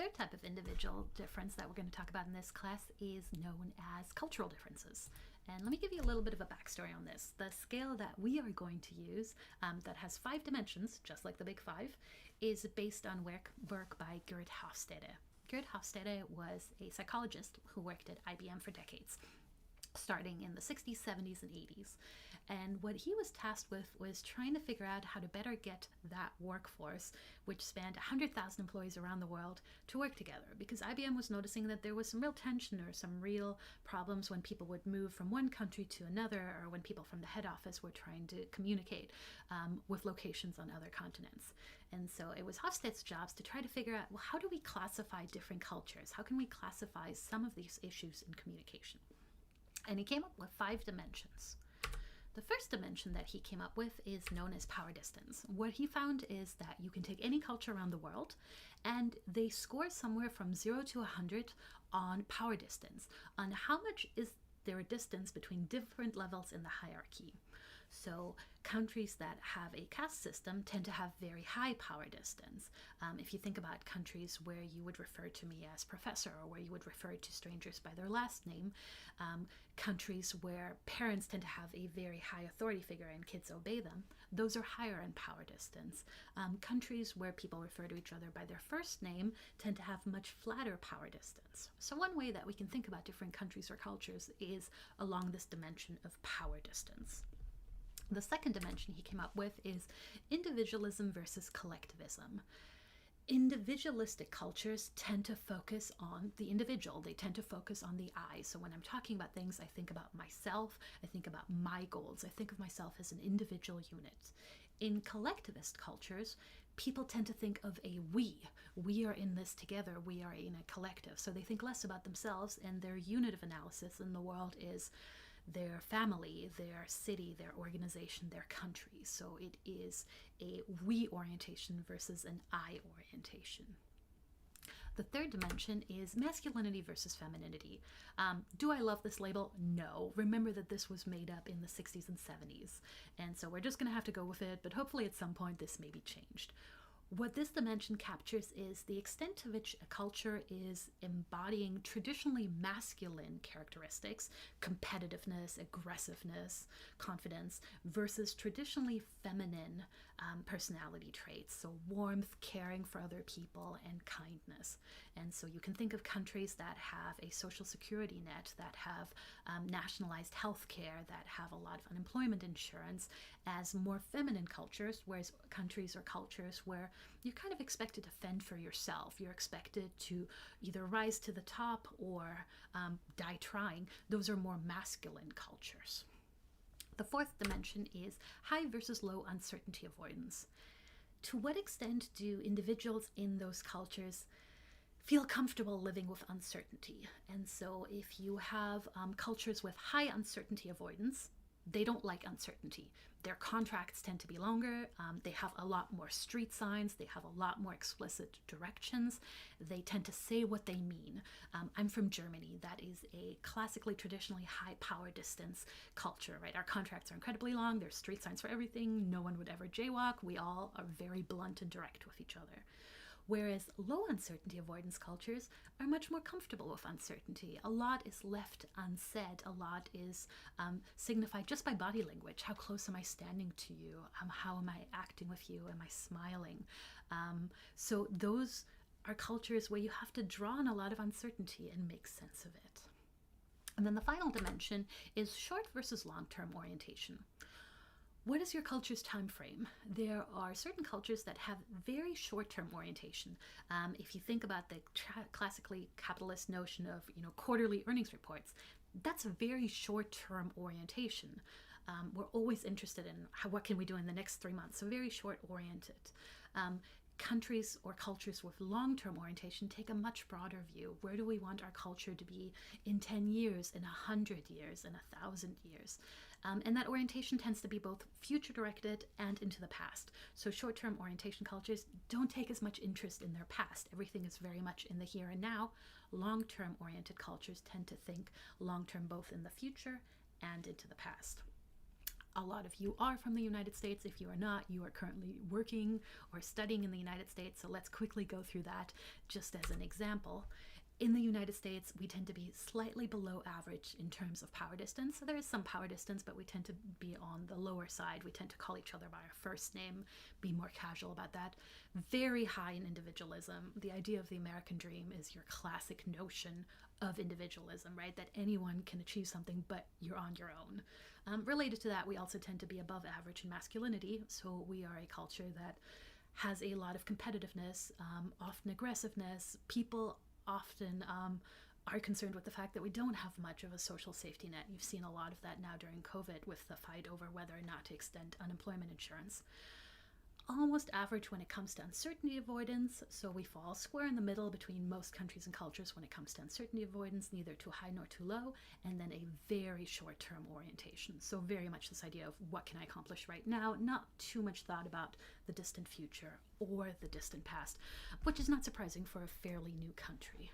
third type of individual difference that we're going to talk about in this class is known as cultural differences. And let me give you a little bit of a backstory on this. The scale that we are going to use, that has 5 dimensions, just like the Big Five, is based on work by Gerd Hofstede. Gerd Hofstede was a psychologist who worked at IBM for decades, starting in the 60s, 70s, and 80s. And what he was tasked with was trying to figure out how to better get that workforce, which spanned 100,000 employees around the world, to work together. Because IBM was noticing that there was some real tension or some real problems when people would move from one country to another, or when people from the head office were trying to communicate with locations on other continents. And so it was Hofstede's jobs to try to figure out, well, how do we classify different cultures? How can we classify some of these issues in communication? And he came up with 5 dimensions. The first dimension that he came up with is known as power distance. What he found is that you can take any culture around the world and they score somewhere from 0 to 100 on power distance, on how much is there a distance between different levels in the hierarchy. So countries that have a caste system tend to have very high power distance. If you think about countries where you would refer to me as professor, or where you would refer to strangers by their last name, countries where parents tend to have a very high authority figure and kids obey them, those are higher in power distance. Countries where people refer to each other by their first name tend to have much flatter power distance. So one way that we can think about different countries or cultures is along this dimension of power distance. The second dimension he came up with is individualism versus collectivism. Individualistic cultures tend to focus on the individual. They tend to focus on the I. So when I'm talking about things, I think about myself, I think about my goals, I think of myself as an individual unit. In collectivist cultures, people tend to think of a we. We are in this together, we are in a collective. So they think less about themselves, and their unit of analysis in the world is their family, their city, their organization, their country. So it is a we orientation versus an I orientation. The third dimension is masculinity versus femininity. Do I love this label? No. Remember that this was made up in the 60s and 70s. And so we're just going to have to go with it, but hopefully at some point this may be changed. What this dimension captures is the extent to which a culture is embodying traditionally masculine characteristics, competitiveness, aggressiveness, confidence, versus traditionally feminine personality traits, so warmth, caring for other people, and kindness. And so you can think of countries that have a social security net, that have nationalized health care, that have a lot of unemployment insurance as more feminine cultures, whereas countries or cultures where you're kind of expected to fend for yourself. You're expected to either rise to the top or die trying. Those are more masculine cultures. The fourth dimension is high versus low uncertainty avoidance. To what extent do individuals in those cultures feel comfortable living with uncertainty? And so if you have cultures with high uncertainty avoidance, they don't like uncertainty. Their contracts tend to be longer. They have a lot more street signs. They have a lot more explicit directions. They tend to say what they mean. I'm from Germany. That is a classically, traditionally high power distance culture, right? Our contracts are incredibly long. There's street signs for everything. No one would ever jaywalk. We all are very blunt and direct with each other. Whereas low uncertainty avoidance cultures are much more comfortable with uncertainty. A lot is left unsaid. A lot is signified just by body language. How close am I standing to you? How am I acting with you? Am I smiling? So those are cultures where you have to draw on a lot of uncertainty and make sense of it. And then the final dimension is short versus long-term orientation. What is your culture's time frame? There are certain cultures that have very short-term orientation. If you think about the classically capitalist notion of, quarterly earnings reports, that's a very short-term orientation. We're always interested in what can we do in the next 3 months, so very short-oriented. Countries or cultures with long-term orientation take a much broader view. Where do we want our culture to be in 10 years, in 100 years, in 1,000 years? And that orientation tends to be both future-directed and into the past. So short-term orientation cultures don't take as much interest in their past. Everything is very much in the here and now. Long-term oriented cultures tend to think long-term both in the future and into the past. A lot of you are from the United States. If you are not, you are currently working or studying in the United States. So let's quickly go through that just as an example. In the United States, we tend to be slightly below average in terms of power distance. So there is some power distance, but we tend to be on the lower side. We tend to call each other by our first name, be more casual about that. Very high in individualism. The idea of the American dream is your classic notion of individualism, right? That anyone can achieve something, but you're on your own. Related to that, we also tend to be above average in masculinity. So we are a culture that has a lot of competitiveness, often aggressiveness. People often are concerned with the fact that we don't have much of a social safety net. You've seen a lot of that now during COVID with the fight over whether or not to extend unemployment insurance. Almost average when it comes to uncertainty avoidance, so we fall square in the middle between most countries and cultures when it comes to uncertainty avoidance, neither too high nor too low, and then a very short-term orientation. So very much this idea of what can I accomplish right now, not too much thought about the distant future or the distant past, which is not surprising for a fairly new country.